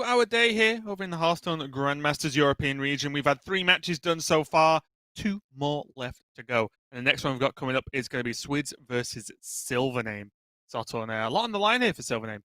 our day here over in the Hearthstone Grandmasters European region. We've had 3 matches done so far, 2 more left to go. And the next one we've got coming up is going to be Swidz versus SilverName. Soto, and a lot on the line here for SilverName.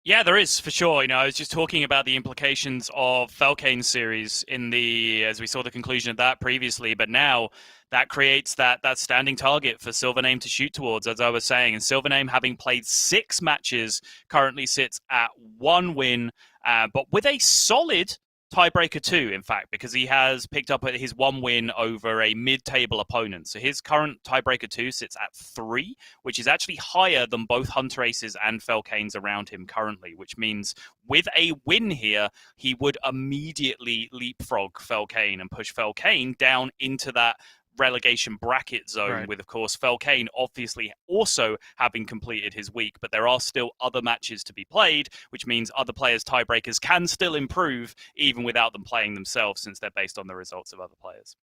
Yeah, there is, for sure. I was just talking about the implications of Felkane's series as we saw the conclusion of that previously, but now that creates that standing target for SilverName to shoot towards, as I was saying. And SilverName, having played 6 matches, currently sits at 1 win, but with a solid tiebreaker 2, in fact, because he has picked up his 1 win over a mid-table opponent. So his current tiebreaker 2 sits at 3, which is actually higher than both Hunter Aces and Felkane's around him currently, which means with a win here, he would immediately leapfrog Felkane and push Felkane down into that relegation bracket zone, right, with, of course, Felkane obviously also having completed his week, but there are still other matches to be played, which means other players' tiebreakers can still improve even without them playing themselves, since they're based on the results of other players.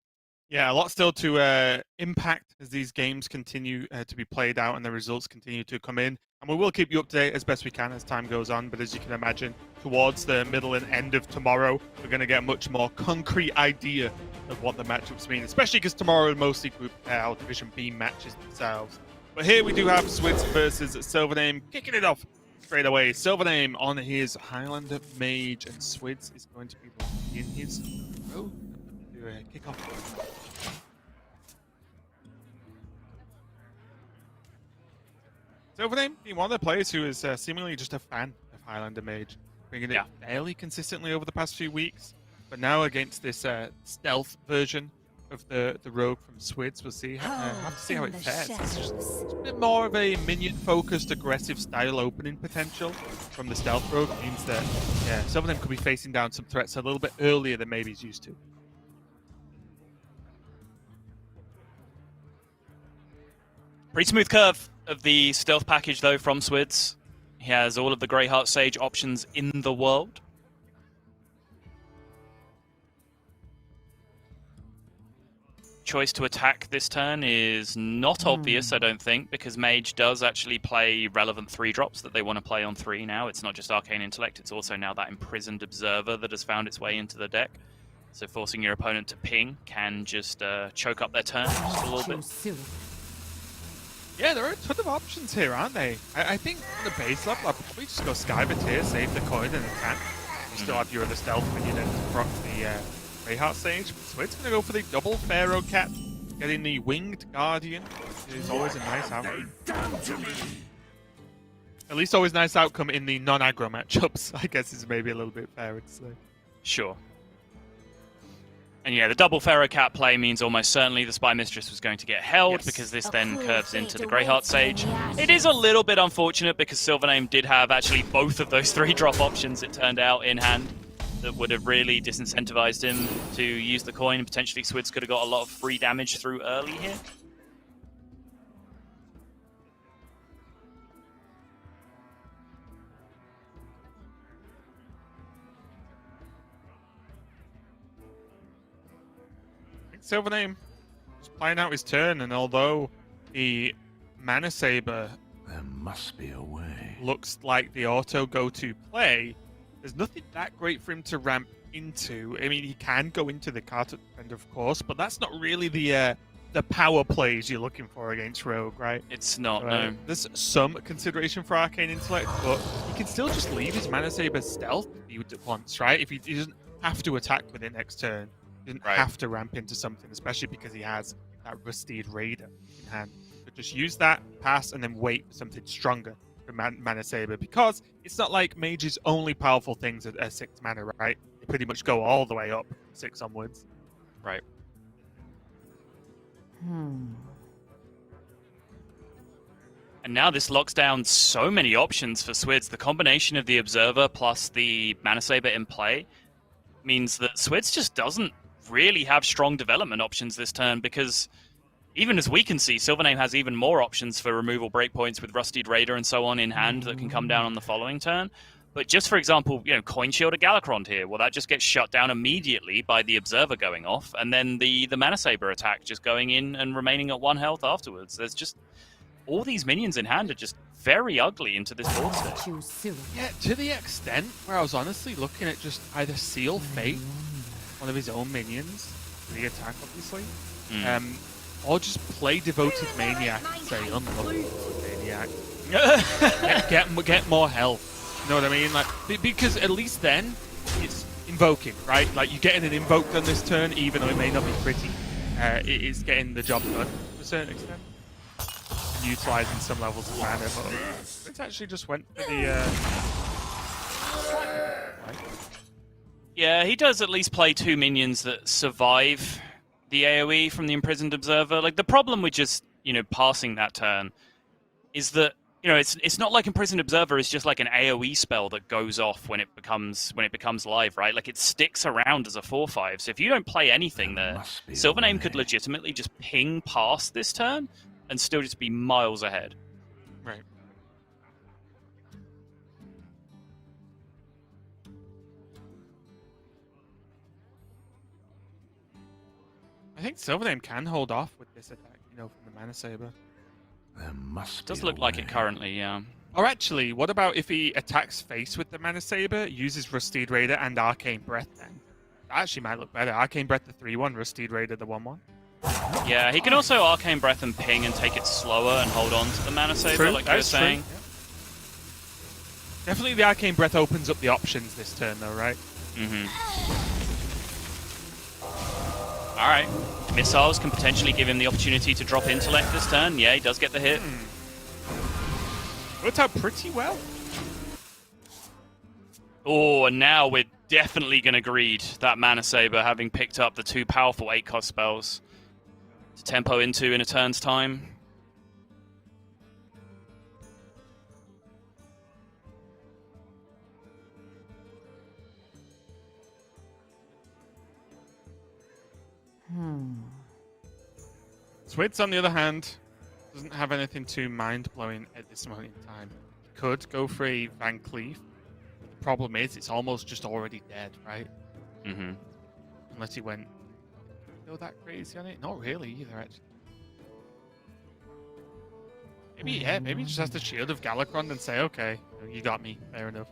Yeah, a lot still to impact as these games continue to be played out and the results continue to come in. And we will keep you up to date as best we can as time goes on. But as you can imagine, towards the middle and end of tomorrow, we're going to get a much more concrete idea of what the matchups mean, especially because tomorrow will mostly group our Division B matches themselves. But here we do have Swidz versus SilverName, kicking it off straight away. SilverName on his Highlander Mage, and Swidz is going to be in his road to kick off. SilverName being one of the players who is seemingly just a fan of Highlander Mage, bringing it fairly consistently over the past few weeks. But now against this stealth version of the rogue from Swidz, we'll see. Have to see how it fares. It's just a bit more of a minion-focused, aggressive style opening potential from the stealth rogue. It means that SilverName could be facing down some threats a little bit earlier than maybe he's used to. Pretty smooth curve of the stealth package, though, from Swidz. He has all of the Greyheart Sage options in the world. Choice to attack this turn is not obvious, I don't think, because Mage does actually play relevant 3-drops that they want to play on 3 now. It's not just Arcane Intellect, it's also now that Imprisoned Observer that has found its way into the deck. So forcing your opponent to ping can just choke up their turn just a little bit. Yeah, there are a ton of options here, aren't they? I think on the base level, I'll probably just go Skybit here, save the coin and attack. You still have your other stealth minion and proc the Greyheart Sage. Swidz going to go for the double Pharaoh Cat, getting the Winged Guardian, which is always a nice outcome. At least always nice outcome in the non-aggro matchups, I guess is maybe a little bit fairer to say. Sure. And yeah, the double Pharaoh Cat play means almost certainly the Spy Mistress was going to get held, because this then curves into the Greyheart Sage. It is a little bit unfortunate because SilverName did have actually both of those 3-drop options, it turned out, in hand, that would have really disincentivized him to use the coin. Potentially Swidz could have got a lot of free damage through early here. SilverName just playing out his turn, and although the Mana Saber there must be a way, looks like the auto go-to play, there's nothing that great for him to ramp into. I mean, he can go into the cart end, of course, but that's not really the power plays you're looking for against Rogue, right? It's not, no. There's some consideration for Arcane Intellect, but he can still just leave his Mana Saber stealth if he wants, right? If he doesn't have to attack with it next turn. Didn't have to ramp into something, especially because he has that Rusted Raider in hand. But just use that, pass, and then wait for something stronger for Mana Saber, because it's not like Mage's only powerful things are 6 mana, right? They pretty much go all the way up 6 onwards. Right. And now this locks down so many options for Swidz. The combination of the Observer plus the Mana Saber in play means that Swidz just doesn't really have strong development options this turn, because even as we can see, SilverName has even more options for removal breakpoints with Rusted Raider and so on in hand that can come down on the following turn. But just for example, Coin Shield or Galakron here, well, that just gets shut down immediately by the Observer going off, and then the Mana Saber attack just going in and remaining at 1 health afterwards. There's just all these minions in hand are just very ugly into this board state. Choose Cyril. Yeah, to the extent where I was honestly looking at just either Seal Fate, one of his own minions, the attack obviously, or just play Devoted Maniac and say, unlucky Maniac. get more health. You know what I mean? Like, because at least then, it's invoking, right? Like, you're getting an invoke on this turn, even though it may not be pretty. It is getting the job done to a certain extent. Utilizing some levels of mana, but it actually just went for the. Yeah, he does at least play 2 minions that survive the AoE from the Imprisoned Observer. Like, the problem with just, passing that turn is that, it's not like Imprisoned Observer is just like an AoE spell that goes off when it becomes live, right? Like, it sticks around as a 4/5. So if you don't play anything there, SilverName could legitimately just ping past this turn and still just be miles ahead. Right. I think SilverName can hold off with this attack, from the Mana Saber. There must Does be look a like way. it currently, yeah. Or actually, what about if he attacks face with the Mana Saber, uses Rusted Raider and Arcane Breath then? That actually might look better. Arcane Breath the 3/1, Rusted Raider the 1/1. Yeah, he can also Arcane Breath and ping and take it slower and hold on to the Mana Saber, True, like you were that's true, saying. yeah. Definitely the Arcane Breath opens up the options this turn though, right? Alright. Missiles can potentially give him the opportunity to drop Intellect this turn. Yeah, he does get the hit. Worked out pretty well. Oh, and now we're definitely going to greed that Mana Saber, having picked up the 2 powerful 8-cost spells to tempo into in a turn's time. Swidz, on the other hand, doesn't have anything too mind-blowing at this moment in time. He could go for a Van Cleef. The problem is, it's almost just already dead, right? Unless he went go that crazy on it. Not really either, actually. Maybe he just has the Shield of Galakron and say, okay, you got me, fair enough.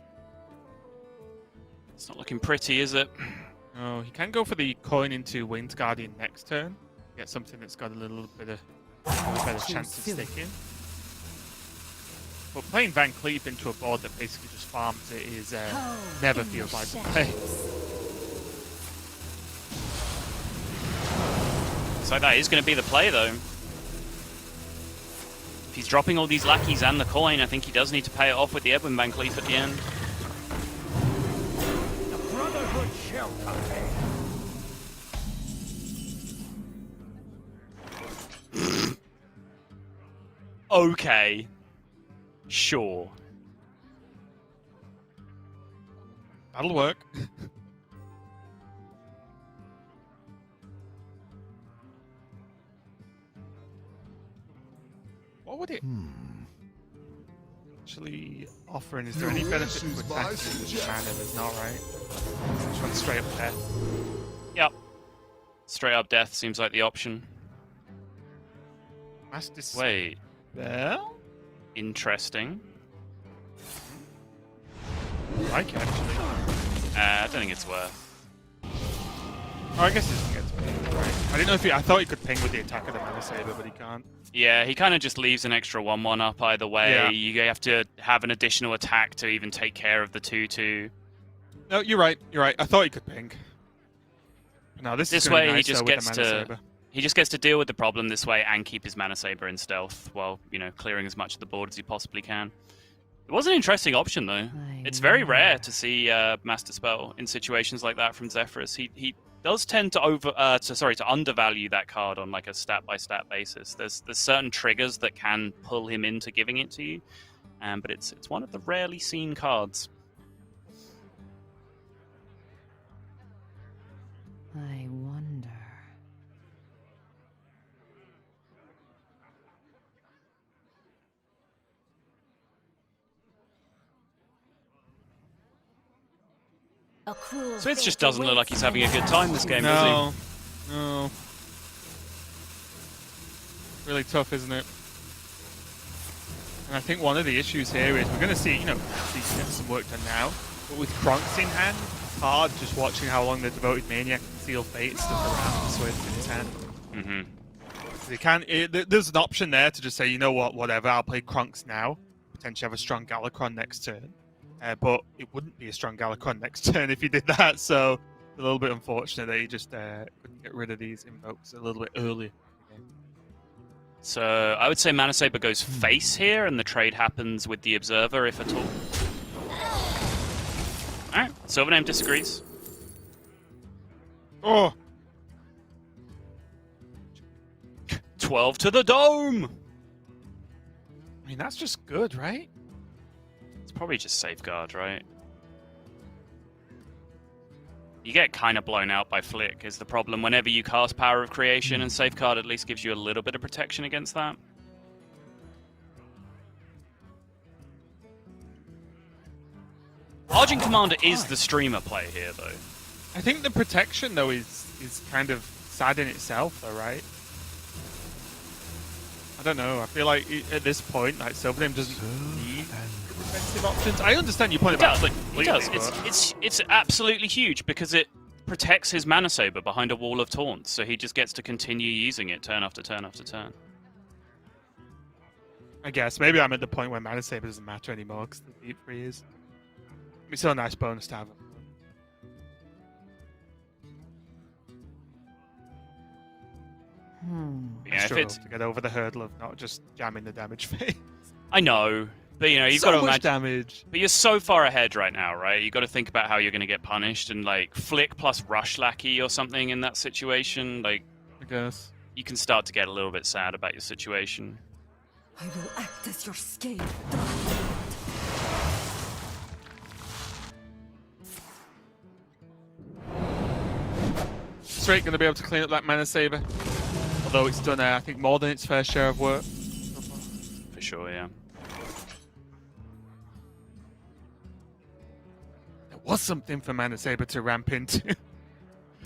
It's not looking pretty, is it? Oh, he can go for the coin into Wind Guardian next turn. Get something that's got a little better chance of sticking. But playing Van Cleef into a board that basically just farms it is never feels like the play. So that is going to be the play, though. If he's dropping all these lackeys and the coin, I think he does need to pay it off with the Edwin Van Cleef at the end. The Brotherhood shall come. Okay. Sure. That'll work. What would it actually offer? And is there any benefit to attacking with mana? There's not, right? Just went straight up there. Yep. Straight up death seems like the option. Wait. Well? Interesting. I like it, actually. I don't think it's worth. Oh, I guess it gets worth, right? I didn't know if I thought he could ping with the attack of the Mana Saber, but he can't. Yeah, he kind of just leaves an extra 1/1 up either way. Yeah. You have to have an additional attack to even take care of the 2/2. No, you're right. You're right. I thought he could ping. No, this is way be he nice, just though, with gets the Mana to Saber. he just gets to deal with the problem this way and keep his Mana Saber in stealth while, clearing as much of the board as he possibly can. It was an interesting option, though. It's very rare to see Master Spell in situations like that from Zephyrus. He does tend to undervalue that card on like a stat by stat basis. There's certain triggers that can pull him into giving it to you, but it's one of the rarely seen cards. I wonder. Swidz just doesn't look like he's having a good time this game, No. No. Really tough, isn't it? And I think one of the issues here is we're going to see, get some work done now. But with Kronks in hand, it's hard just watching how long the Devoted Maniac and Seal Fate stuck around Swidz in his hand. There's an option there to just say, you know what, whatever, I'll play Kronks now. Potentially have a strong Galakron next turn. But it wouldn't be a strong Galakron next turn if he did that, so it's a little bit unfortunate that he just couldn't get rid of these invokes a little bit earlier. So I would say Mana Saber goes face here, and the trade happens with the Observer, if at all. Alright, SilverName disagrees. Oh! 12 to the dome! I mean, that's just good, right? It's probably just Safeguard, right? You get kind of blown out by Flick, is the problem. Whenever you cast Power of Creation, and Safeguard at least gives you a little bit of protection against that. Argent Commander is the streamer play here, though. I think the protection, though, is kind of sad in itself, though, right? I don't know. I feel like at this point, like SilverName doesn't need defensive options. I understand your point about Flick. It does. It's absolutely huge because it protects his Mana Saber behind a wall of taunts, so he just gets to continue using it turn after turn after turn. I guess maybe I'm at the point where Mana Saber doesn't matter anymore because the deep free is. It's still a nice bonus to have him. Yeah, if it's to get over the hurdle of not just jamming the damage phase. I know, but you've so got to much imagine damage. But you're so far ahead right now, right? You've got to think about how you're going to get punished, and like Flick plus Rush Lackey or something in that situation. Like, I guess you can start to get a little bit sad about your situation. I will act as your scale. Straight going to be able to clean up that Mana Saber. Although it's done, I think, more than its fair share of work. For sure, yeah. There was something for Mana Saber to ramp into.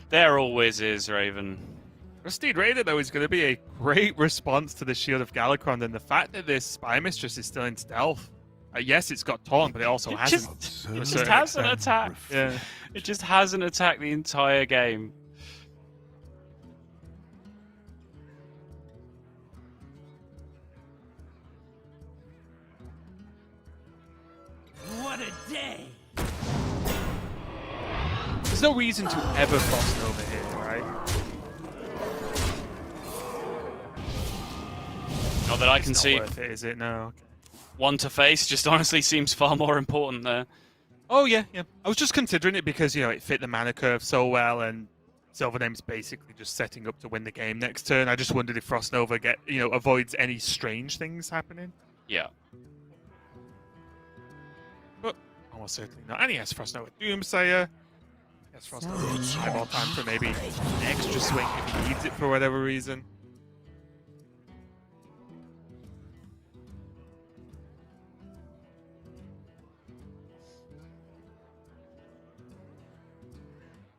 There always is, Raven. Rusted Raider, though, is going to be a great response to the Shield of Galakron, and the fact that this Spy Mistress is still in stealth. Yes, it's got taunt, but it also hasn't. It just has an attack. Yeah. It just has an attack the entire game. What a day! There's no reason to ever cross over here, right? Not that I It's can not see. worth it, is it? No. Okay. One to face just honestly seems far more important there. Oh, yeah. I was just considering it because, it fit the mana curve so well, and SilverName's basically just setting up to win the game next turn. I just wondered if Frost Nova avoids any strange things happening. Yeah. But almost certainly not. And he has Frost Nova Doomsayer. He has Frost Nova Eyeball Time for maybe an extra swing if he needs it for whatever reason.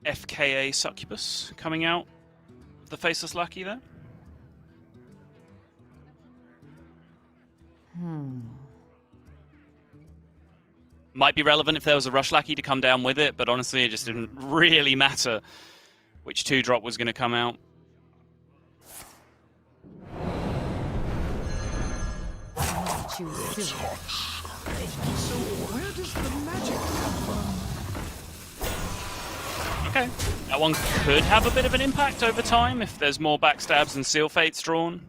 FKA Succubus coming out of the Faceless Lackey there. Might be relevant if there was a Rush Lackey to come down with it, but honestly it just didn't really matter which 2-drop was going to come out. So where does the magic come from? Okay. That one could have a bit of an impact over time if there's more backstabs and Seal Fates drawn.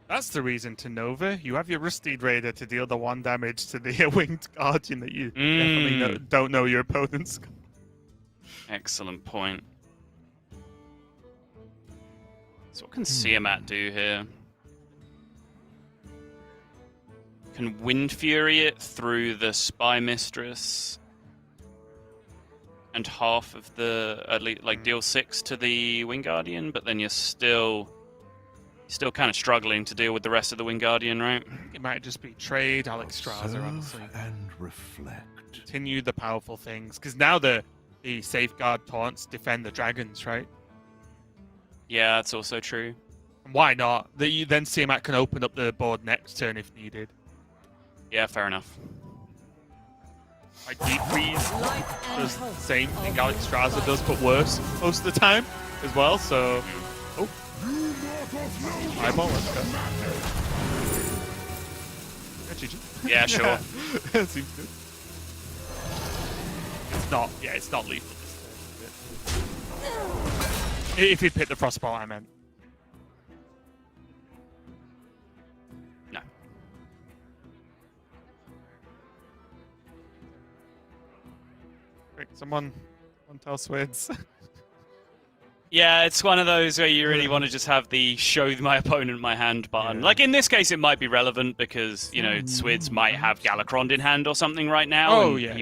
That's the reason to Nova. You have your Rusted Raider to deal the 1 damage to the Winged Guardian that you definitely don't know your opponent's. Excellent point. So what can Siamat do here? Can Wind Fury it through the Spy Mistress and half of the, at least, like deal 6 to the Wing Guardian, but then you're still kind of struggling to deal with the rest of the Wing Guardian, right? It might just be trade Alexstrasza, honestly. And reflect. Continue the powerful things. Because now the Safeguard taunts defend the dragons, right? Yeah, that's also true. And why not? That you then CMAC can open up the board next turn if needed. Yeah, fair enough. Like Deep Freeze does the same thing Alexstrasza does, but worse most of the time as well. So, oh, eyeball, let's go. Yeah, GG. Yeah, sure. That seems good. It's not. Yeah, it's not lethal this turn, is it? If he'd picked the Frostball, I meant. No. Quick, someone tell Swidz. Yeah, it's one of those where you really want to just have the show my opponent my hand button. Yeah. Like in this case, it might be relevant because, you know, Swidz might have Galakron in hand or something right now. Oh, and yeah.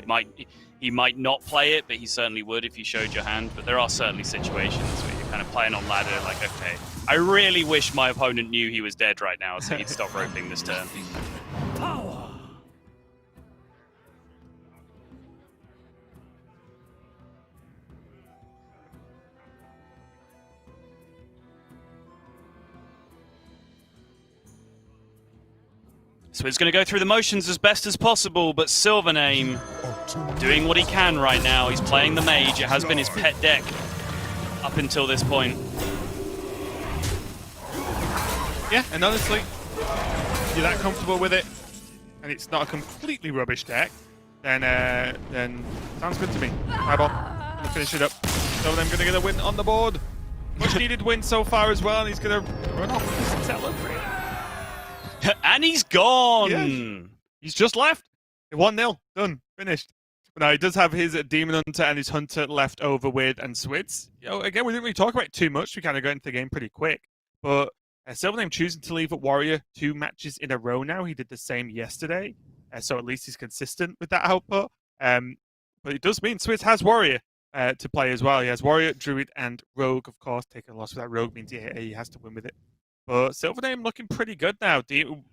He might not play it, but he certainly would if you showed your hand. But there are certainly situations where you're kind of playing on ladder, like, okay, I really wish my opponent knew he was dead right now, so he'd stop roping this turn. Power. So he's going to go through the motions as best as possible, but SilverName doing what he can right now. He's playing the mage. It has been his pet deck up until this point. Yeah, and honestly, if you're that comfortable with it, and it's not a completely rubbish deck, then sounds good to me. Eyeball, gonna finish it up. So I'm gonna get a win on the board. Much needed win so far as well, and he's gonna run off with this celebrate. And he's gone! Yeah. He's just left. 1-0. Done. Finished. But now he does have his Demon Hunter and his Hunter left over with and Swidz. You know, again, we didn't really talk about it too much. We kind of got into the game pretty quick. But SilverName choosing to leave at Warrior 2 matches in a row now. He did the same yesterday. So at least he's consistent with that output. But it does mean Swidz has Warrior to play as well. He has Warrior, Druid, and Rogue, of course. Taking a loss with that Rogue means he has to win with it. But SilverName looking pretty good now.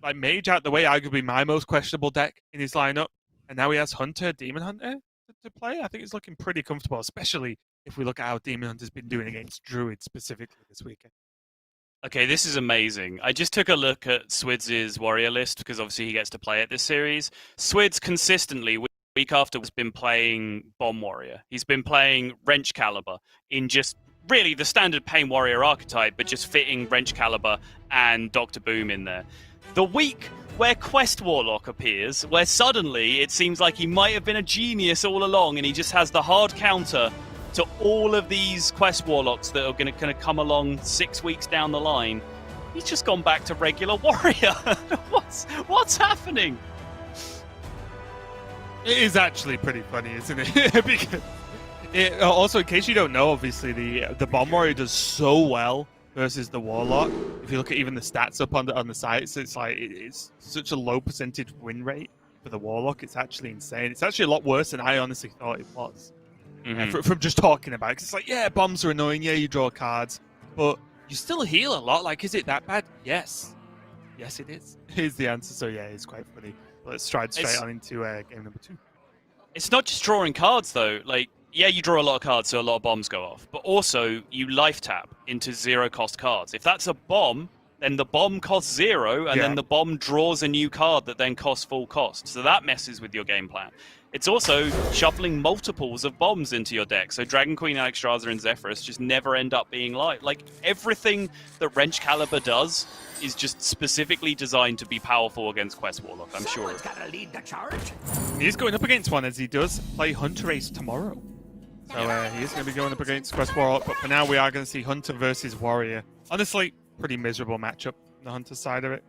Like Mage out the way, arguably my most questionable deck in his lineup. And now he has Hunter, Demon Hunter to play. I think he's looking pretty comfortable, especially if we look at how Demon Hunter's been doing against Druid specifically this weekend. Okay, this is amazing. I just took a look at Swidz's Warrior list because obviously he gets to play it this series. Swidz consistently, week after, has been playing Bomb Warrior. He's been playing Wrench Caliber in just really the standard Pain Warrior archetype, but just fitting Wrench Caliber and Dr. Boom in there. The week where Quest Warlock appears, where suddenly it seems like he might have been a genius all along and he just has the hard counter to all of these Quest Warlocks that are going to come along 6 weeks down the line, he's just gone back to regular Warrior. What's happening? It is actually pretty funny, isn't it? Because also, in case you don't know, obviously the Bomb Warrior does so well versus the Warlock. If you look at even the stats up on the sites, it's like it's such a low percentage win rate for the Warlock. It's actually insane. It's actually a lot worse than I honestly thought it was. From just talking about it. 'Cause it's like, yeah, bombs are annoying. Yeah, you draw cards, but you still heal a lot. Like, is it that bad? Yes, it is. Here's the answer. So yeah, it's quite funny. Let's stride straight on into game number 2. It's not just drawing cards though. Like, yeah, you draw a lot of cards, so a lot of bombs go off. But also, you life tap into 0-cost cards. If that's a bomb, then the bomb costs 0, and then the bomb draws a new card that then costs full cost. So that messes with your game plan. It's also shuffling multiples of bombs into your deck. So Dragon Queen, Alexstrasza, and Zephyrus just never end up being light. Like, everything that Wrench Caliber does is just specifically designed to be powerful against Quest Warlock, I'm sure. Someone's gotta lead the charge. He's going up against one as he does play Hunter Race tomorrow. So he is going to be going up against Quest Warlock, but for now we are going to see Hunter versus Warrior. Honestly, pretty miserable matchup on the Hunter side of it.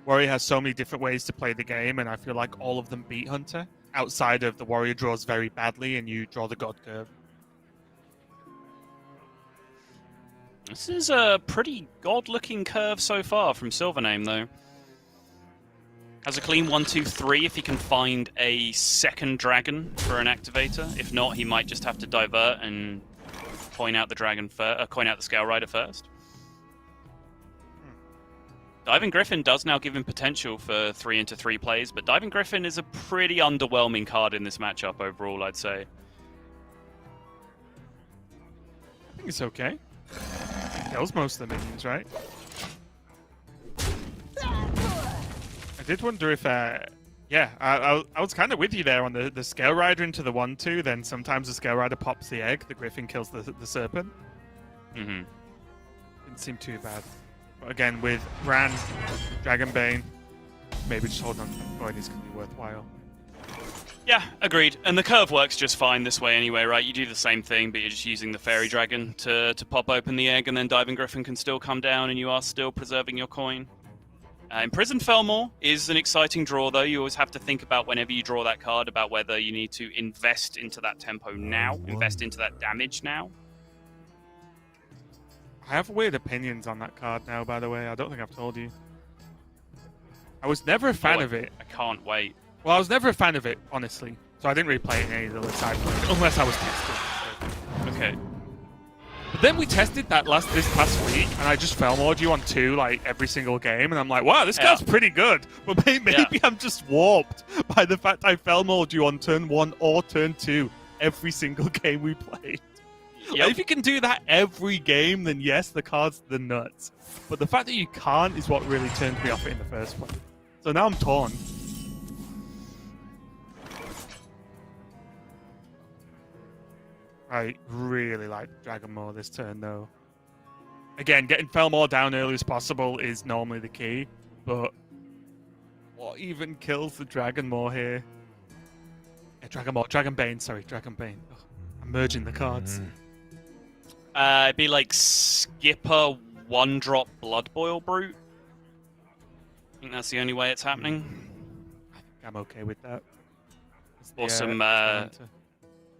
Warrior has so many different ways to play the game, and I feel like all of them beat Hunter. Outside of the Warrior draws very badly, and you draw the God Curve. This is a pretty god-looking curve so far from SilverName, though. Has a clean 1-2-3 if he can find a second dragon for an activator. If not, he might just have to divert and coin out the dragon coin out the Scale Rider first. Diving Griffin does now give him potential for 3-into-3 plays, but Diving Griffin is a pretty underwhelming card in this matchup overall, I'd say. I think it's okay. It kills most of the minions, right? did wonder if, yeah, I was kind of with you there on the Scale Rider into the 1-2, then sometimes the Scale Rider pops the egg, the Griffin kills the Serpent. Mm-hmm. Didn't seem too bad. But again, with Bran, Dragonbane, maybe just holding on to that coin is going to be worthwhile. Yeah, agreed. And the curve works just fine this way anyway, right? You do the same thing, but you're just using the Fairy Dragon to pop open the egg, and then Diving Griffin can still come down, and you are still preserving your coin. Imprisoned Felmore is an exciting draw, though. You always have to think about whenever you draw that card about whether you need to invest into that tempo now, invest into that damage now. I have weird opinions on that card now, by the way. I don't think I've told you. I was never a fan of it. I can't wait. Well, I was never a fan of it, honestly. So I didn't really play it in any of the other side plays, unless I was testing. So. Okay. But then we tested that this past week, and I just Felmored you on 2 like every single game, and I'm like, wow, this card's pretty good. But maybe I'm just warped by the fact I Felmored you on turn 1 or turn 2 every single game we played. Yep. Like, if you can do that every game, then yes, the card's the nuts. But the fact that you can't is what really turned me off it in the first place. So now I'm torn. I really like Dragonmore this turn, though. Again, getting Felmore down early as possible is normally the key, but what even kills the Dragonmore here? Yeah, Dragonbane, sorry, Dragonbane. Ugh, I'm merging the cards. It'd be like Skipper 1-drop Blood Boil Brute. I think that's the only way it's happening. I think I'm okay with that. Or some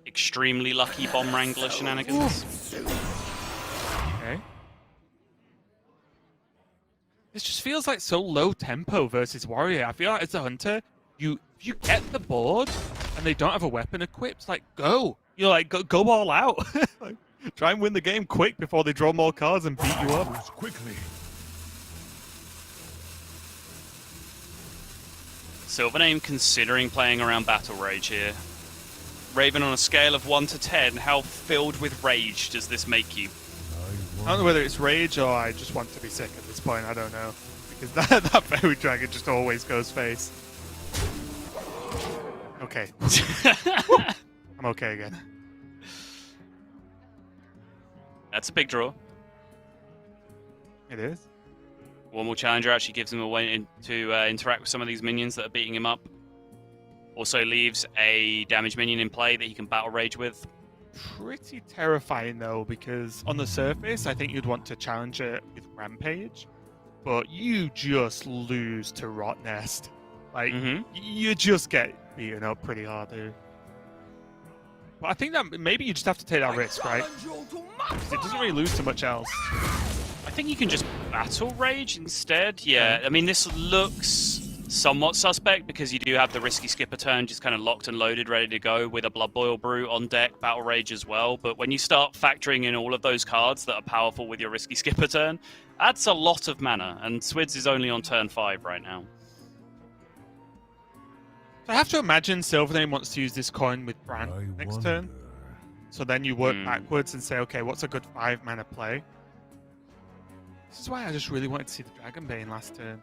extremely lucky Bomb Wrangler shenanigans. Okay. This just feels like so low tempo versus Warrior. I feel like as a hunter, if you get the board and they don't have a weapon equipped, like go. You know, like go all out. Like, try and win the game quick before they draw more cards and beat you up. Quickly. SilverName considering playing around Battle Rage here. Raven, on a scale of 1 to 10, how filled with rage does this make you? I don't know whether it's rage or I just want to be sick at this point. I don't know. Because that Fairy Dragon just always goes face. Okay. I'm okay again. That's a big draw. It is. One more Challenger actually gives him a way to interact with some of these minions that are beating him up. Also leaves a damage minion in play that he can Battle Rage with. Pretty terrifying, though, because on the surface, I think you'd want to challenge it with Rampage, but you just lose to Rot Nest. Like, you just get beaten up pretty hard, dude. But I think that maybe you just have to take that risk, right? Because it doesn't really lose to much else. I think you can just Battle Rage instead. Yeah, I mean, this looks somewhat suspect because you do have the risky skipper turn just kind of locked and loaded, ready to go with a Blood Boil Brew on deck, Battle Rage as well. But when you start factoring in all of those cards that are powerful with your risky skipper turn, that's a lot of mana, and Swidz is only on turn 5 right now. So I have to imagine SilverName wants to use this coin with Bran next turn. So then you work backwards and say, okay, what's a good 5 mana play? This is why I just really wanted to see the Dragonbane last turn.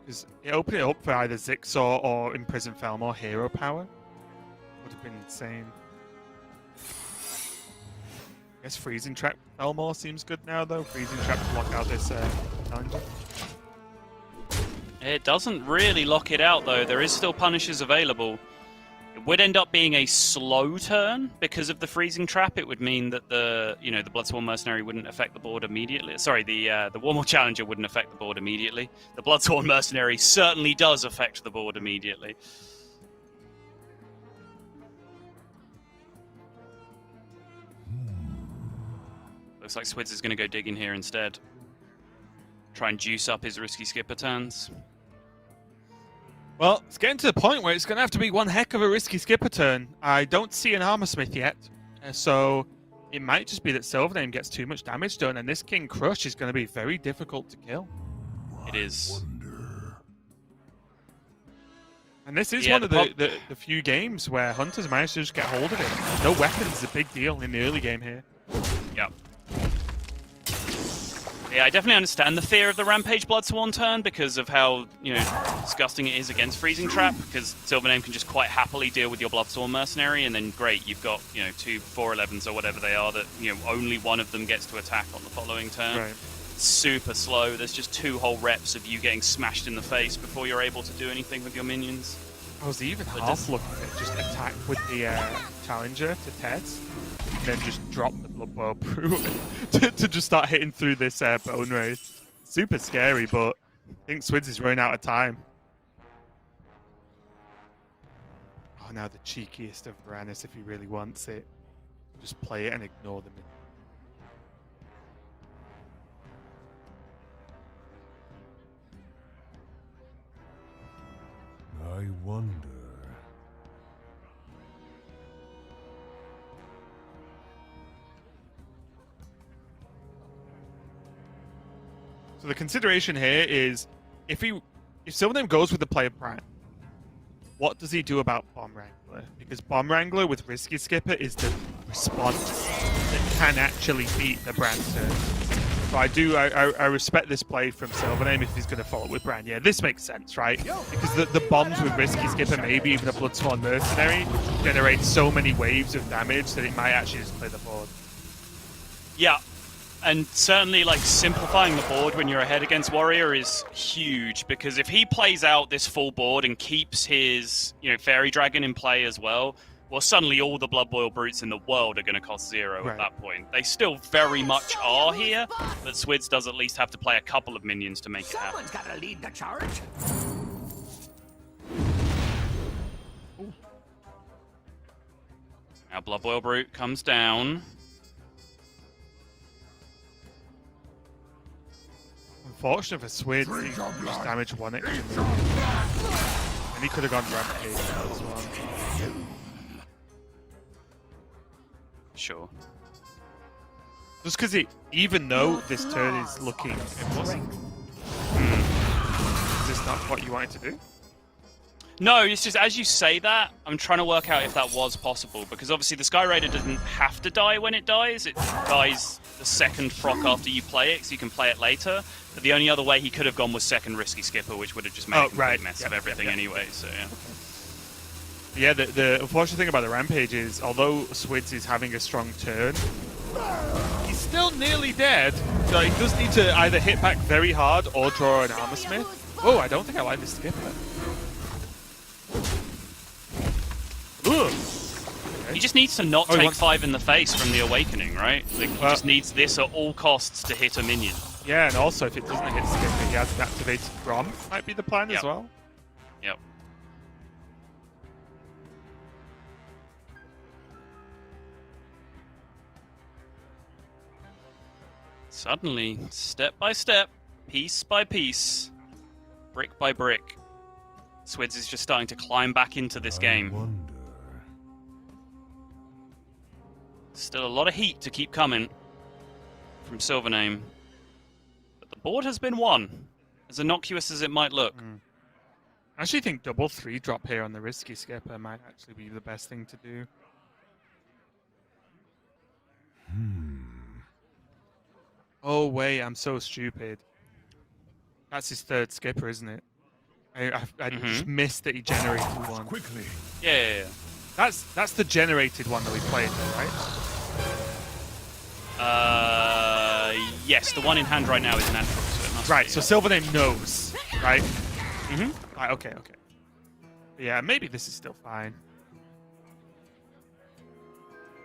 Because it opened it up for either Zixor or Imprisoned Felmore hero power. Would have been insane. I guess Freezing Trap Felmore seems good now, though. Freezing Trap to lock out this challenger. It doesn't really lock it out, though. There is still Punishers available. It would end up being a slow turn because of the Freezing Trap. It would mean that the Bloodsworn Mercenary wouldn't affect the board immediately. Sorry, the Warmore Challenger wouldn't affect the board immediately. The Bloodsworn Mercenary certainly does affect the board immediately. Looks like Swidz is going to go digging here instead. Try and juice up his risky skipper turns. Well, it's getting to the point where it's going to have to be one heck of a risky skipper turn. I don't see an Armor Smith yet, so it might just be that SilverName gets too much damage done, and this King Crush is going to be very difficult to kill. It is. And this is one of the few games where Hunters manage to just get hold of it. No weapons is a big deal in the early game here. Yep. Yeah, I definitely understand the fear of the Rampage Bloodsworn turn because of how, disgusting it is against Freezing Trap, because SilverName can just quite happily deal with your Bloodsworn Mercenary, and then great, you've got, 2 4-11s or whatever they are that, only one of them gets to attack on the following turn. Right. Super slow. There's just 2 whole reps of you getting smashed in the face before you're able to do anything with your minions. I was even half looking at just attack with the Challenger to Ted's, and then just drop the Blood Boil Brew to just start hitting through this Bone Wraith. Super scary, but I think Swidz is running out of time. Oh, now the cheekiest of Varanus, if he really wants it. Just play it and ignore them. I wonder. So the consideration here is if SilverName goes with the play of Prime, what does he do about Bomb Wrangler? Because Bomb Wrangler with Risky Skipper is the response that can actually beat the Brand turn. So I respect this play from SilverName if he's going to follow with Brand. Yeah, this makes sense, right? Because the bombs with Risky Skipper, maybe even a Bloodsworn Mercenary, generate so many waves of damage that it might actually just play the board. Yeah, and certainly simplifying the board when you're ahead against Warrior is huge, because if he plays out this full board and keeps his Fairy Dragon in play as well, well, suddenly all the Blood Boil Brutes in the world are going to cost 0 at that point. They still very much are here, but Swidz does at least have to play a couple of minions to make it happen. Someone's gotta lead the charge. Now Blood Boil Brute comes down. Unfortunate for Swidz, he just damaged 1 extra move. And he could have gone Rampage as well. Sure. Just because even though this turn is looking impossible, is this not what you wanted to do? No, it's just as you say that, I'm trying to work out if that was possible, because obviously the Sky Raider doesn't have to die when it dies. It dies the second proc after you play it, so you can play it later. But the only other way he could have gone was second Risky Skipper, which would have just made a complete mess of everything anyway. So yeah. Yeah, the unfortunate thing about the Rampage is, although Swidz is having a strong turn, he's still nearly dead. So he does need to either hit back very hard or draw an Armor Smith. Oh, I don't think I like this Skipper. Ugh. He just needs to not take 5 in the face from the Awakening, right? He just needs this at all costs to hit a minion. Yeah, and also if it doesn't hit Skipper, he has an activated Grom. Might be the plan as well. Yep. Suddenly, step by step, piece by piece, brick by brick, Swidz is just starting to climb back into this game. Wonder. Still a lot of heat to keep coming from SilverName. But the board has been won, as innocuous as it might look. I actually think double 3-drop here on the Risky Skipper might actually be the best thing to do. Oh wait, I'm so stupid. That's his 3rd Skipper, isn't it? I just missed that he generated one. Quickly. Yeah. That's the generated one that we played, though, right? Yes, the one in hand right now is natural, so it must Right, be, so SilverName knows, right? Right, okay. Yeah, maybe this is still fine.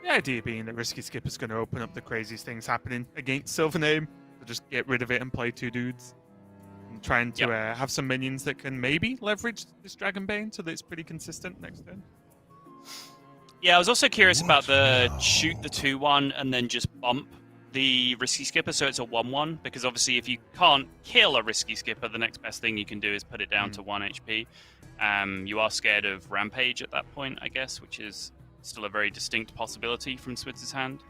The idea being that Risky Skipper's going to open up the craziest things happening against SilverName. So just get rid of it and play 2 dudes. And trying to have some minions that can maybe leverage this Dragonbane so that it's pretty consistent next turn. Yeah, I was also curious about the shoot the 2-1 and then just bump the Risky Skipper so it's a 1-1, because obviously if you can't kill a Risky Skipper, the next best thing you can do is put it down to 1 HP. You are scared of Rampage at that point, I guess, which is still a very distinct possibility from Switz's hand.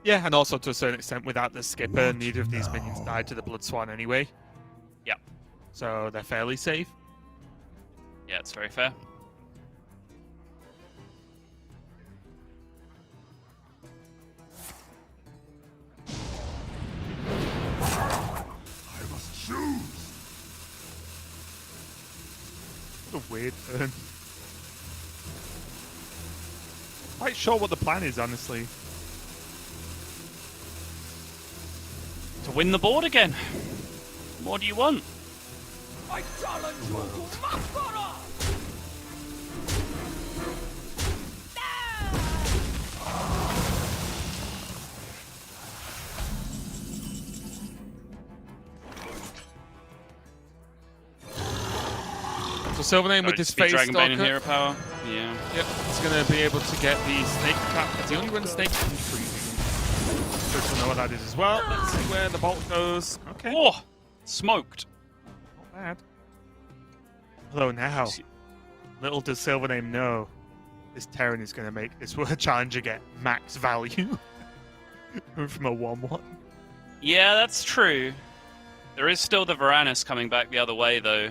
Yeah, and also to a certain extent, without the Skipper, neither of these minions died to the Blood Swan anyway. Yep. So they're fairly safe. Yeah, it's very fair. What a weird turn. Quite sure what the plan is, honestly. To win the board again. What do you want? I challenge you to Mascara! So SilverName with his face Dragon Bane and stalker. Hero Power. Yeah. Yep, he's going to be able to get the snake trap. It's the only run snake can freezing. Chris will know what that is as well. Let's see where the bolt goes. Okay. Oh, smoked. Not bad. Although now, little does SilverName know, this Terran is going to make this challenger get max value. From a 1-1. Yeah, that's true. There is still the Varanus coming back the other way, though.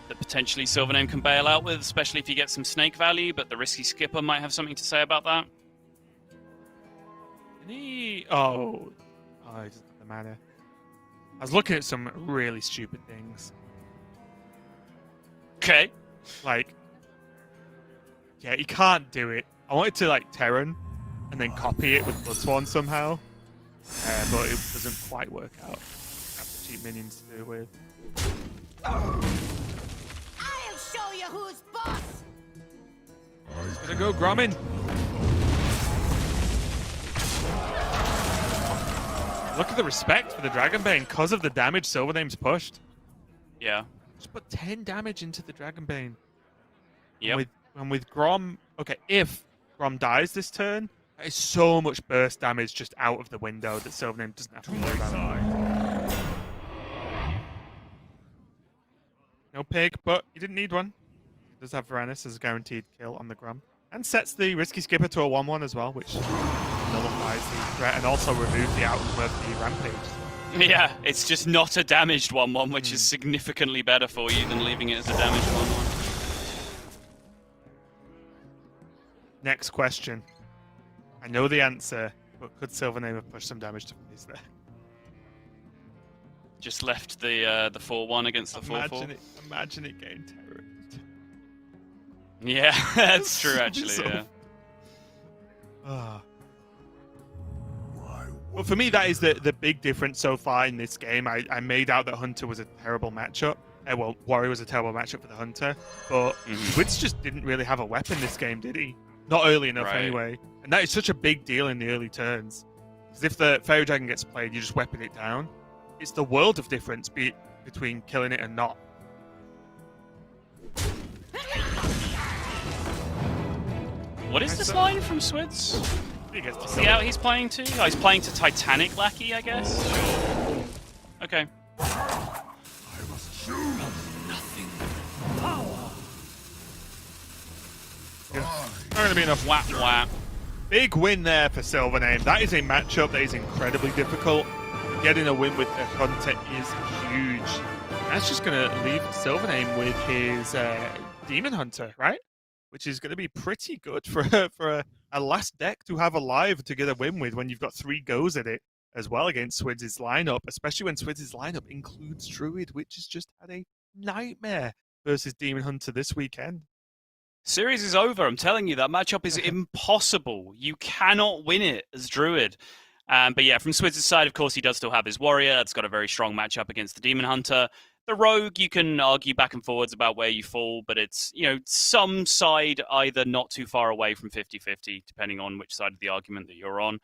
That potentially SilverName can bail out with, especially if you get some snake value, but the risky skipper might have something to say about that. He... Oh, he doesn't have the mana. I was looking at some really stupid things. Okay. Like, yeah, he can't do it. I wanted to, like, Terran and then copy it with Bloodsworn somehow, but it doesn't quite work out. Have the cheap minions to do it with. I'll show you who's boss! Gonna go Grommin. Look at the respect for the Dragonbane because of the damage SilverName's pushed. Yeah. Just put 10 damage into the Dragonbane. Yep. And with Grom, okay, if Grom dies this turn, that is so much burst damage just out of the window that SilverName doesn't have to worry about. No pig, but you didn't need one. He does have Varanus as a guaranteed kill on the Grom. And sets the risky skipper to a 1-1 as well, which nullifies the threat and also removes the outcome of the rampage. Yeah, it's just not a damaged 1-1, which is significantly better for you than leaving it as a damaged 1-1. Next question. I know the answer, but could SilverName have pushed some damage to face there? Just left the 4-1 against the 4-4. Imagine it getting terrorized. Yeah, that's true actually, yeah. Well, for me, that is the big difference so far in this game. I made out that Hunter was a terrible matchup. Well, Warrior was a terrible matchup for the Hunter, but Swidz just didn't really have a weapon this game, did he? Not early enough, anyway. And that is such a big deal in the early turns. Because if the Fairy Dragon gets played, you just weapon it down. It's the world of difference between killing it and not. What is this line from Swidz? What's the out he's playing to? Oh, he's playing to Titanic Lackey, I guess? Okay. I was from nothing. Power! Not going to be enough. Whap whap. Big win there for SilverName. That is a matchup that is incredibly difficult. Getting a win with the Hunter is huge. That's just going to leave SilverName with his Demon Hunter, right? Which is going to be pretty good for a last deck to have alive to get a win with when you've got 3 goes at it as well against Swidz' lineup, especially when Swidz' lineup includes Druid, which has just had a nightmare versus Demon Hunter this weekend. Series is over. I'm telling you, that matchup is impossible. You cannot win it as Druid. But yeah, from Swidz' side, of course, he does still have his Warrior. That's got a very strong matchup against the Demon Hunter. The Rogue, you can argue back and forwards about where you fall, but it's, some side either not too far away from 50-50, depending on which side of the argument that you're on.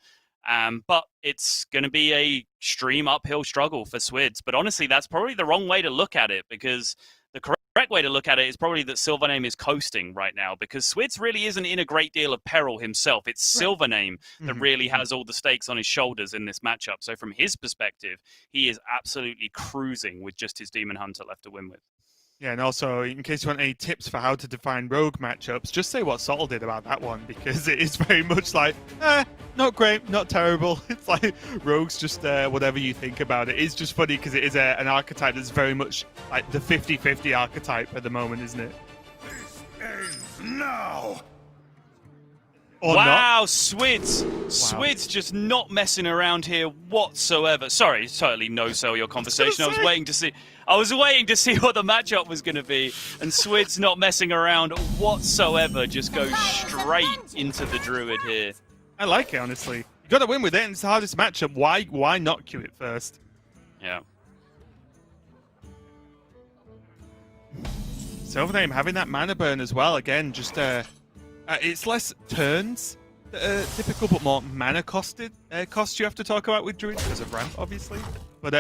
But it's going to be a extreme uphill struggle for Swidz. But honestly, that's probably the wrong way to look at it, because the correct way to look at it is probably that SilverName is coasting right now, because Swidz really isn't in a great deal of peril himself. It's SilverName that really has all the stakes on his shoulders in this matchup. So from his perspective, he is absolutely cruising with just his Demon Hunter left to win with. Yeah, and also, in case you want any tips for how to define Rogue matchups, just say what Sol did about that one, because it is very much like, not great, not terrible. It's like, Rogue's just whatever you think about it. It's just funny because it is an archetype that's very much like the 50-50 archetype at the moment, isn't it? This ends now! Or wow, not. Swidz. Swidz just not messing around here whatsoever. Sorry, totally no-sell your conversation. I was waiting to see. I was waiting to see what the matchup was going to be, and Swidz not messing around whatsoever. Just goes straight into the Druid here. I like it, honestly. You got to win with it, and it's the hardest matchup. Why not queue it first? Yeah. SilverName having that mana burn as well. Again, just it's less turns that are typical, but more mana cost you have to talk about with Druid because of ramp, obviously. But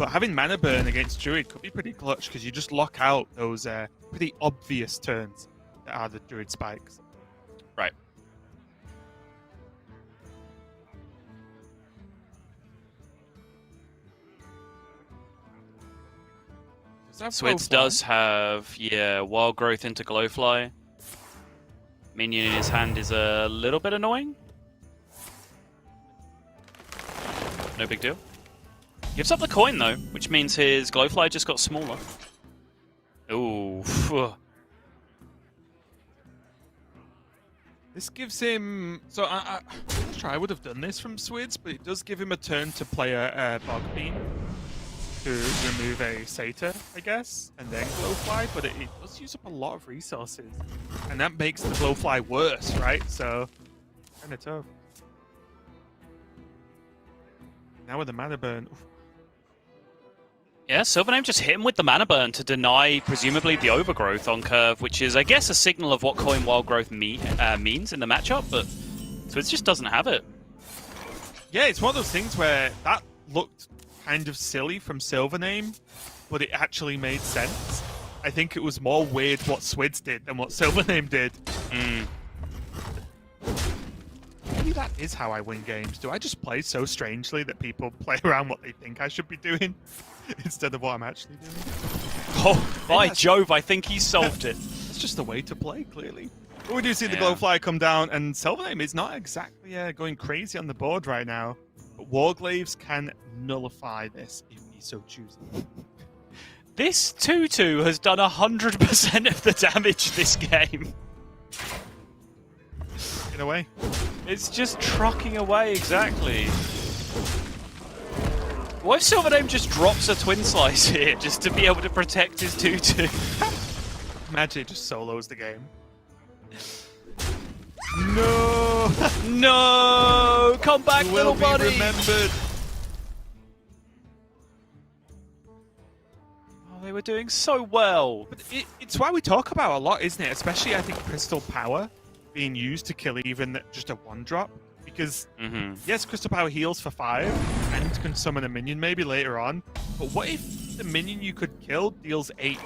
having mana burn against Druid could be pretty clutch because you just lock out those pretty obvious turns that are the Druid spikes. Right. Swidz does have, Wild Growth into Glowfly. Minion in his hand is a little bit annoying. No big deal. Gives up the coin though, which means his Glowfly just got smaller. Ooh. This gives him... So I'm not sure I would have done this from Swidz, but it does give him a turn to play a Bog Beam to remove a Satyr, I guess, and then Glowfly, but it does use up a lot of resources. And that makes the Glowfly worse, right? So, kind of tough. Now with the mana burn... Oof. Yeah, SilverName just hit him with the mana burn to deny, presumably, the overgrowth on curve, which is, I guess, a signal of what coin wild growth means in the matchup, but Swidz just doesn't have it. Yeah, it's one of those things where that looked kind of silly from SilverName, but it actually made sense. I think it was more weird what Swidz did than what SilverName did. Maybe that is how I win games. Do I just play so strangely that people play around what they think I should be doing instead of what I'm actually doing? Oh, by Jove, I think he solved it. It's just the way to play, clearly. But we do see the Glowfly come down, and SilverName is not exactly going crazy on the board right now. But Warglaves can nullify this if he so chooses. This 2-2 has done 100% of the damage this game. In a way. It's just trucking away, exactly. What if SilverName just drops a Twin Slice here, just to be able to protect his 2-2? Magic just solos the game. No! No! Come back, little buddy! Remembered. Oh, they were doing so well. But it's why we talk about a lot, isn't it? Especially, I think, Crystal Power being used to kill even just a 1-drop. Because, yes, Crystal Power heals for 5 and can summon a minion maybe later on. But what if the minion you could kill deals 8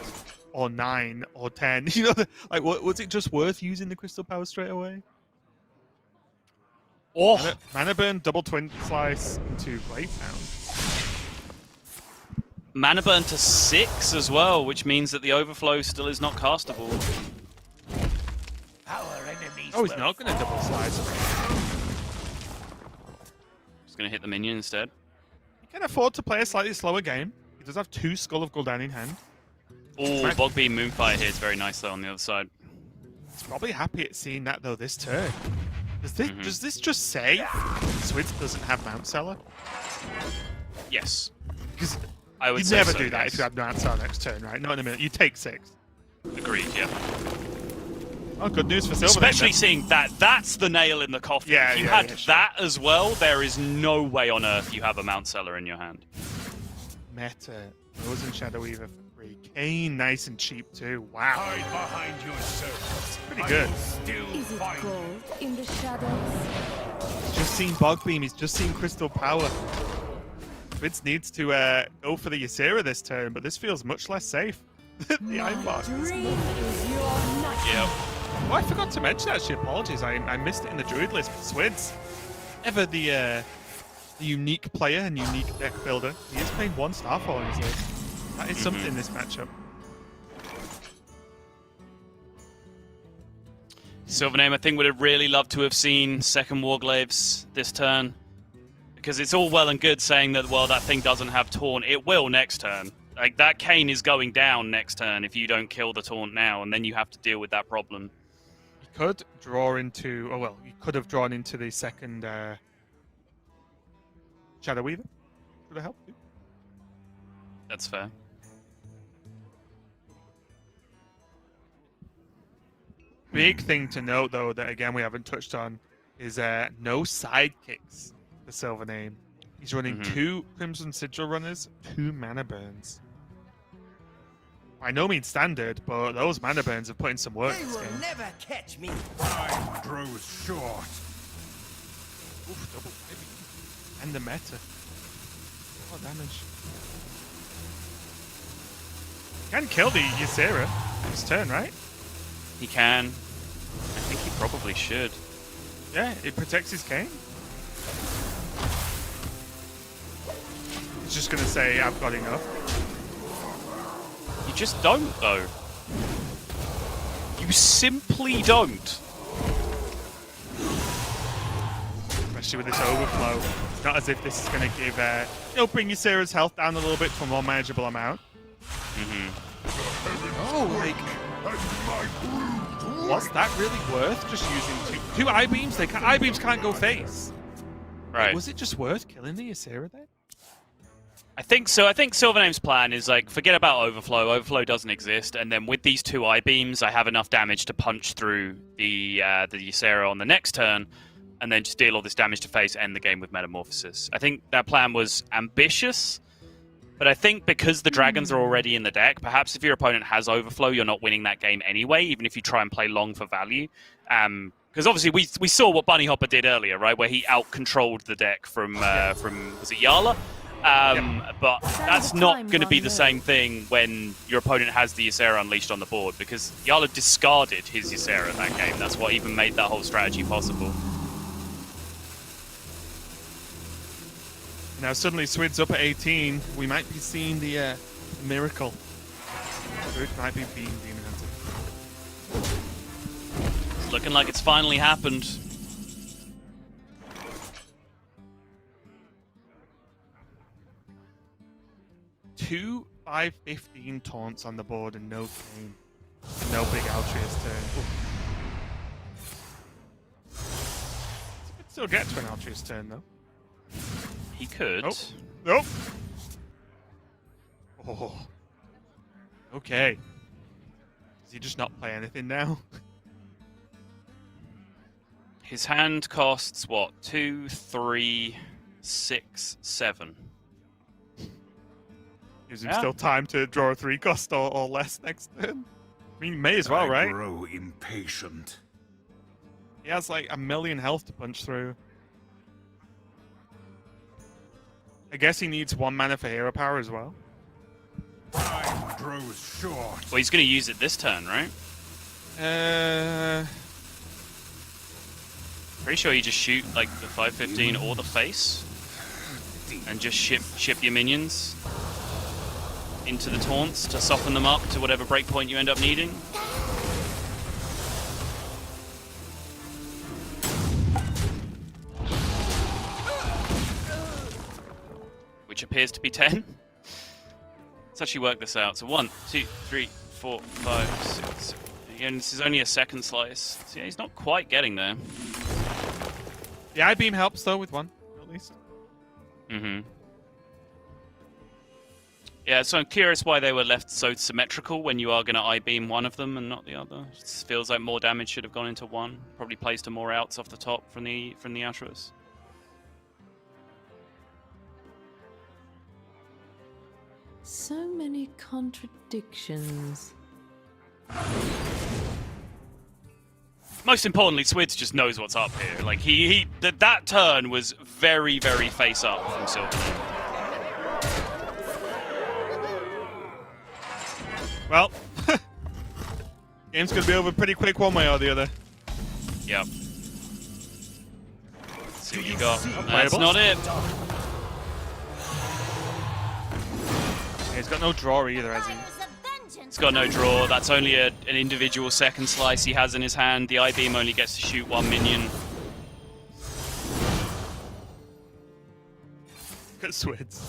or 9 or 10? You know, like, was it just worth using the Crystal Power straight away? Oh! Mana burn, double Twin Slice into Gravehound. Mana burn to 6 as well, which means that the overflow still is not castable. Oh, he's not going to double slice. He's going to hit the minion instead. He can afford to play a slightly slower game. He does have 2 Skull of Gul'dan in hand. Oh, Bog Beam Moonfire here is very nice though on the other side. He's probably happy at seeing that though this turn. Does this just say Swidz doesn't have Mount Seller? Yes. Because I would you'd say never so, do that yes. if you had Mount Seller next turn, right? Not in a minute. You take 6. Agreed, yeah. Oh, good news for SilverName. Especially seeing that, that's the nail in the coffin. Yeah, if you yeah, had sure. that as well, there is no way on earth you have a Mount Seller in your hand. Meta. Frozen Shadow Weaver for 3. Kane, nice and cheap too. Wow. Hide behind your servants. Pretty good. Is it gold in the shadows? He's just seen Bog Beam. He's just seen Crystal Power. Swidz needs to go for the Ysera this turn, but this feels much less safe than the Ironbark. Dream is your nightmare. Yep. Oh, I forgot to mention actually. Apologies, I missed it in the Druid list. But Swidz, ever the unique player and unique deck builder, he is playing 1 Starfall in his list. That is something in this matchup. SilverName, I think, would have really loved to have seen second Warglaves this turn. Because it's all well and good saying that, well, that thing doesn't have Taunt. It will next turn. Like, that Kane is going down next turn if you don't kill the Taunt now, and then you have to deal with that problem. could draw into, oh well, you could have drawn into the second Shadow Weaver. Would have helped you. That's fair. Big thing to note, though, that again we haven't touched on, is no sidekicks for SilverName. He's running 2 Crimson Sigil runners, 2 mana burns. By no means standard, but those mana burns have put in some work They this will game. never catch me. Time grows short. Oof, double maybe. And the meta. What damage. Can kill the Ysera this turn, right? He can. I think he probably should. Yeah, it protects his game. He's just gonna say, I've got enough. You just don't, though. You simply don't. Especially with this overflow. It's not as if this is gonna give, bring Ysera's health down a little bit to a more manageable amount. Oh, like, was that really worth just using two I-beams? I-beams can't go face. Right. Was it just worth killing the Ysera then? I think so. I think SilverName's plan is like, forget about Overflow. Overflow doesn't exist, and then with these 2 I-beams, I have enough damage to punch through the Ysera on the next turn, and then just deal all this damage to face, end the game with Metamorphosis. I think that plan was ambitious, but I think because the dragons are already in the deck, perhaps if your opponent has Overflow, you're not winning that game anyway, even if you try and play long for value. Because obviously we saw what Bunny Hopper did earlier, right, where he out-controlled the deck from was it Yala? But that's not going to be the same thing when your opponent has the Ysera unleashed on the board, because Yala discarded his Ysera that game. That's what even made that whole strategy possible. Now suddenly Swidz up at 18. We might be seeing the miracle. It might be being Demon Hunter. It's looking like it's finally happened. Two 5/15 taunts on the board and no game. No big Altruist turn. Could still get to an Altruist turn though. He could. Nope. Nope. Oh. Okay. Does he just not play anything now? His hand costs what? 2, 3, 6, 7. Gives him still time to draw a 3 cost or less next turn. I mean, may as well, I right? grow impatient. He has like 1,000,000 health to punch through. I guess he needs 1 mana for hero power as well. Time grows short. Well, he's going to use it this turn, right? Pretty sure you just shoot like the 5/15 or the face, and just ship your minions into the taunts to soften them up to whatever breakpoint you end up needing. Which appears to be 10. Let's actually work this out. So 1, 2, 3, 4, 5, 6. Again, this is only a second slice. So yeah, he's not quite getting there. The I-beam helps though with 1, at least. Yeah, so I'm curious why they were left so symmetrical when you are going to I-beam one of them and not the other. It just feels like more damage should have gone into one. Probably placed to more outs off the top from the Ashras. So many contradictions. Most importantly, Swidz just knows what's up here. Like that turn was very, very face up from SilverName. Well, game's gonna be over pretty quick one way or the other. Yep. Let's see what you got. That's Playable. not it. Yeah, he's got no draw either, has he? He's got no draw. That's only an individual second slice he has in his hand. The I-beam only gets to shoot 1 minion. Look at Swidz.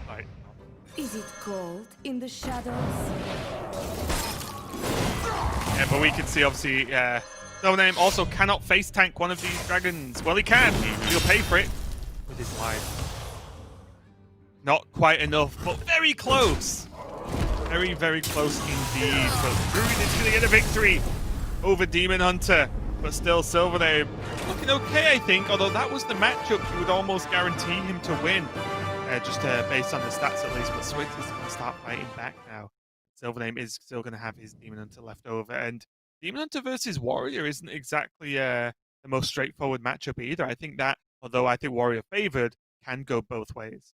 Right. Is it cold in the shadows? Yeah, but we can see obviously SilverName also cannot face tank one of these dragons. Well, he can. He'll pay for it with his life. Not quite enough, but very close. Very, very close indeed. But Druid is going to get a victory over Demon Hunter. But still, SilverName looking okay, I think. Although that was the matchup you would almost guarantee him to win. Just based on the stats at least. But Swidz is going to start fighting back now. SilverName is still going to have his Demon Hunter left over. And Demon Hunter versus Warrior isn't exactly the most straightforward matchup either. I think that, although I think Warrior favored, can go both ways.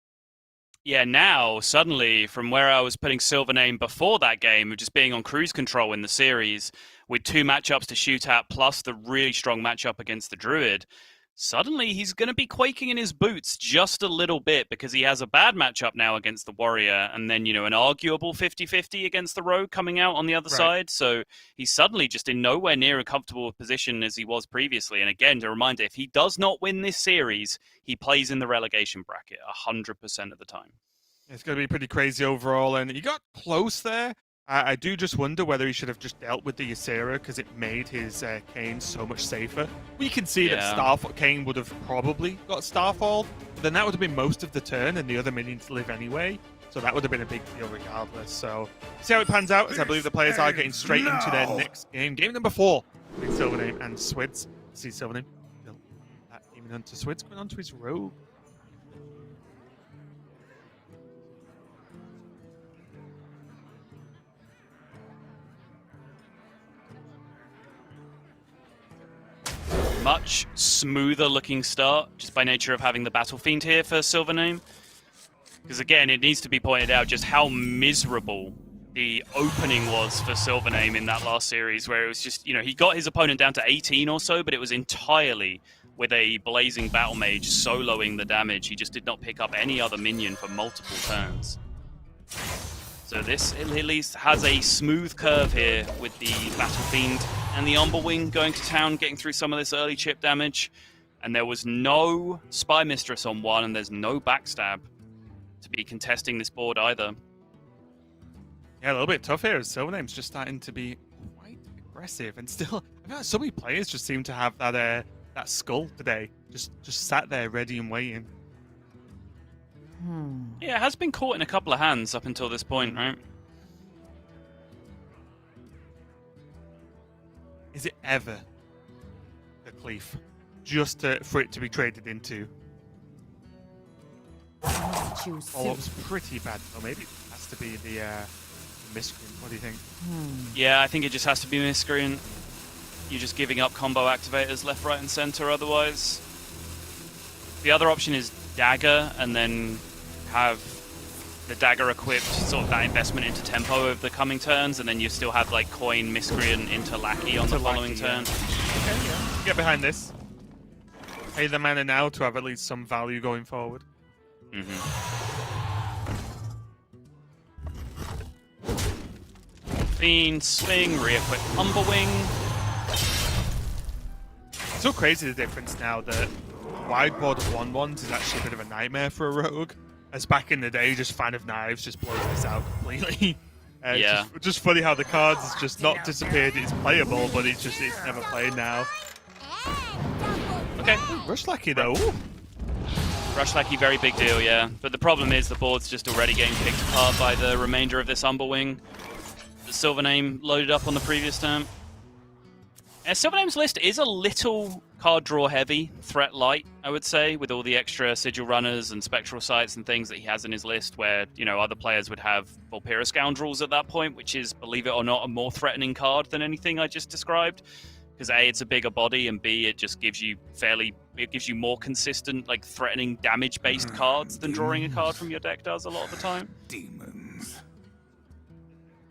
Yeah, now, suddenly, from where I was putting SilverName before that game, of just being on cruise control in the series, with 2 matchups to shoot at, plus the really strong matchup against the Druid, suddenly he's going to be quaking in his boots just a little bit, because he has a bad matchup now against the Warrior, and then, an arguable 50-50 against the Rogue coming out on the other side. So he's suddenly just in nowhere near a comfortable position as he was previously. And again, to remind you, if he does not win this series, he plays in the relegation bracket 100% of the time. It's going to be pretty crazy overall, and he got close there. I do just wonder whether he should have just dealt with the Ysera, because it made his Kayn so much safer. We can see that Kayn would have probably got Starfall, but then that would have been most of the turn, and the other minions live anyway, so that would have been a big deal regardless. So, see how it pans out, as I believe the players are getting straight into their next game. Game number 4 with SilverName and Swidz. See SilverName still that Demon Hunter. Swidz going on to his Rogue. Much smoother looking start, just by nature of having the Battle Fiend here for SilverName. Because again, it needs to be pointed out just how miserable the opening was for SilverName in that last series, where it was just, he got his opponent down to 18 or so, but it was entirely with a Blazing Battle Mage soloing the damage. He just did not pick up any other minion for multiple turns. So this at least has a smooth curve here with the Battle Fiend and the Umberwing going to town, getting through some of this early chip damage. And there was no Spy Mistress on one, and there's no Backstab to be contesting this board either. Yeah, a little bit tough here. SilverName's just starting to be quite aggressive, and still, I feel like so many players just seem to have that skull today, just sat there ready and waiting. Yeah, it has been caught in a couple of hands up until this point, right? Is it ever the Cleave just for it to be traded into? Oh, it was pretty bad. Or maybe it has to be the Miscreant. What do you think? Yeah, I think it just has to be Miscreant. You're just giving up combo activators left, right, and center otherwise. The other option is Dagger, and then have the Dagger equipped, sort of that investment into tempo over the coming turns, and then you still have like Coin, Miscreant into Lackey on the following turn. Okay, yeah. Get behind this. Pay the mana now to have at least some value going forward. Fiend, swing, re-equip Umberwing. It's so crazy the difference now that wide board of 1/1s is actually a bit of a nightmare for a rogue. As back in the day, just Fan of Knives just blows this out completely. Yeah. Just funny how the cards has just not disappeared. It's playable, but it's never played now. Okay. Rush Lackey though. Ooh. Rush Lackey, very big deal, yeah. But the problem is the board's just already getting picked apart by the remainder of this Umberwing. The SilverName loaded up on the previous turn. SilverName's list is a little card draw heavy, threat light, I would say, with all the extra Sigil Runners and Spectral Sights and things that he has in his list, where, other players would have Vulpera Scoundrels at that point, which is, believe it or not, a more threatening card than anything I just described. Because A, it's a bigger body, and B, it just gives you more consistent, like, threatening damage-based cards than drawing a card from your deck does a lot of the time. Demons.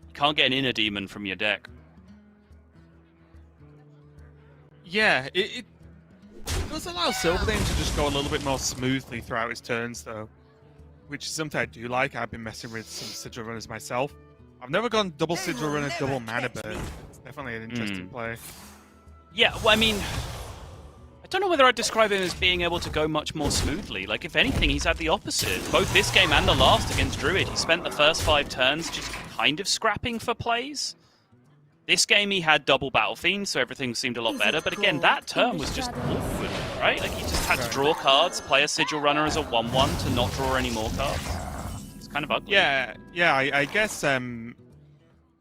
You can't get an inner demon from your deck. Yeah, it does allow SilverName to just go a little bit more smoothly throughout his turns, though, which is something I do like. I've been messing with some Sigil Runners myself. I've never gone double Sigil Runner, double Mana Burn. It's definitely an interesting play. Yeah, well, I mean, I don't know whether I'd describe him as being able to go much more smoothly. Like, if anything, he's had the opposite. Both this game and the last against Druid, he spent the first 5 turns just kind of scrapping for plays. This game he had double Battle Fiend, so everything seemed a lot better. But again, that turn was just awkward, right? Like he just had to draw cards, play a Sigil Runner as a 1/1 to not draw any more cards. It's kind of ugly. Yeah, I guess. I mean,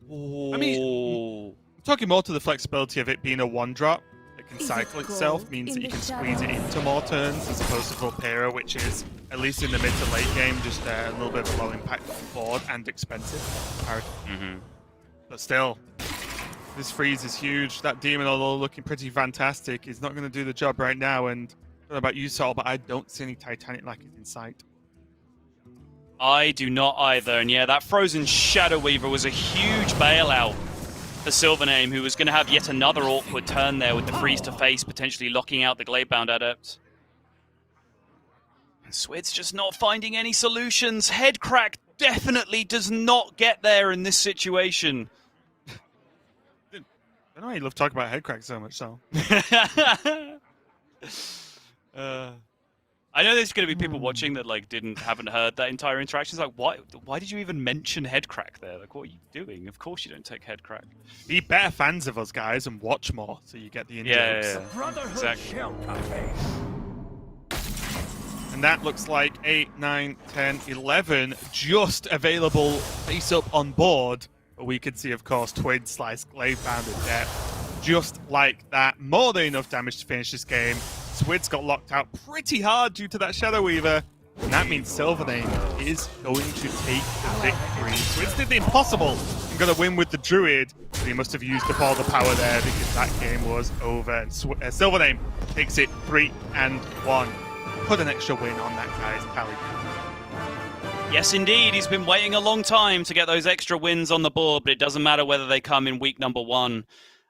I'm talking more to the flexibility of it being a 1-drop that can cycle itself, means that you can squeeze it into more turns as opposed to Vulpera, which is, at least in the mid to late game, just a little bit of a low impact on the board and expensive. But still, this freeze is huge. That demon, although looking pretty fantastic, is not going to do the job right now. And I don't know about you, Sol, but I don't see any Titanic like it in sight. I do not either. And yeah, that Frozen Shadow Weaver was a huge bailout for SilverName, who was going to have yet another awkward turn there with the freeze to face, potentially locking out the Gladebound Adept. And Swidz just not finding any solutions. Headcrack definitely does not get there in this situation. I know you love talking about Headcrack so much, Sol. I know there's going to be people watching that haven't heard that entire interaction. It's like, why did you even mention Headcrack there? Like, what are you doing? Of course you don't take Headcrack. Be better fans of us, guys, and watch more so you get the in-jokes. Yeah. Exactly. And that looks like 8, 9, 10, 11 just available face-up on board. But we could see, of course, Twid slice Gladebound at depth. Just like that. More than enough damage to finish this game. Swidz got locked out pretty hard due to that Shadow Weaver. And that means SilverName is going to take victory. Swidz did the impossible and got a win with the Druid. But he must have used up all the power there because that game was over. And SilverName takes it 3-1. Put an extra win on that guy's tally. Yes, indeed. He's been waiting a long time to get those extra wins on the board, but it doesn't matter whether they come in week number 1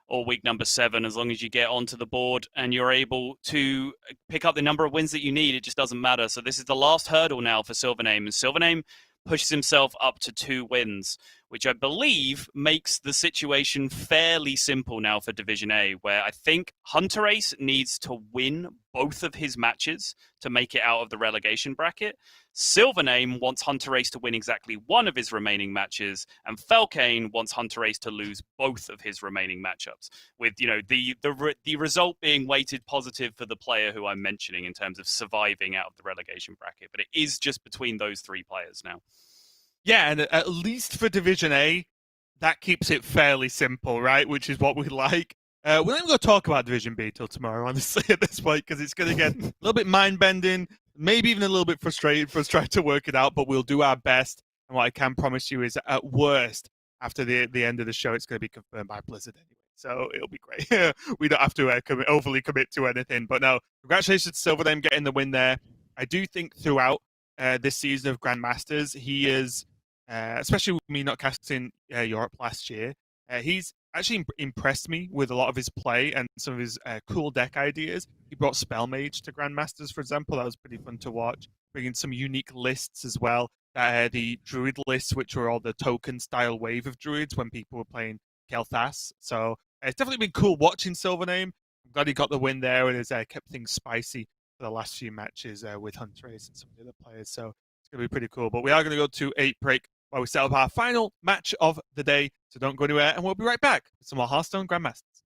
or week number 7, as long as you get onto the board and you're able to pick up the number of wins that you need, it just doesn't matter. So this is the last hurdle now for SilverName, and SilverName pushes himself up to 2 wins, which I believe makes the situation fairly simple now for Division A, where I think Hunter Ace needs to win both of his matches to make it out of the relegation bracket. SilverName wants Hunter Ace to win exactly 1 of his remaining matches, and Felkane wants Hunter Ace to lose both of his remaining matchups, with the result being weighted positive for the player who I'm mentioning in terms of surviving out of the relegation bracket. But it is just between those 3 players now. Yeah, and at least for Division A, that keeps it fairly simple, right? Which is what we like. We're not even going to talk about Division B till tomorrow, honestly, at this point, because it's going to get a little bit mind-bending, maybe even a little bit frustrated for us trying to work it out, but we'll do our best. And what I can promise you is, at worst, after the end of the show, it's going to be confirmed by Blizzard anyway. So it'll be great. We don't have to overly commit to anything. But no, congratulations to SilverName getting the win there. I do think throughout this season of Grandmasters, he is, especially with me not casting Europe last year, he's actually impressed me with a lot of his play and some of his cool deck ideas. He brought Spell Mage to Grandmasters, for example. That was pretty fun to watch. Bringing some unique lists as well. The Druid lists, which were all the token-style wave of Druids when people were playing Kel'Thas. So it's definitely been cool watching SilverName. I'm glad he got the win there and has kept things spicy for the last few matches with Hunter Ace and some of the other players. So it's going to be pretty cool. But we are going to go to a break while we set up our final match of the day. So don't go anywhere, and we'll be right back with some more Hearthstone Grandmasters.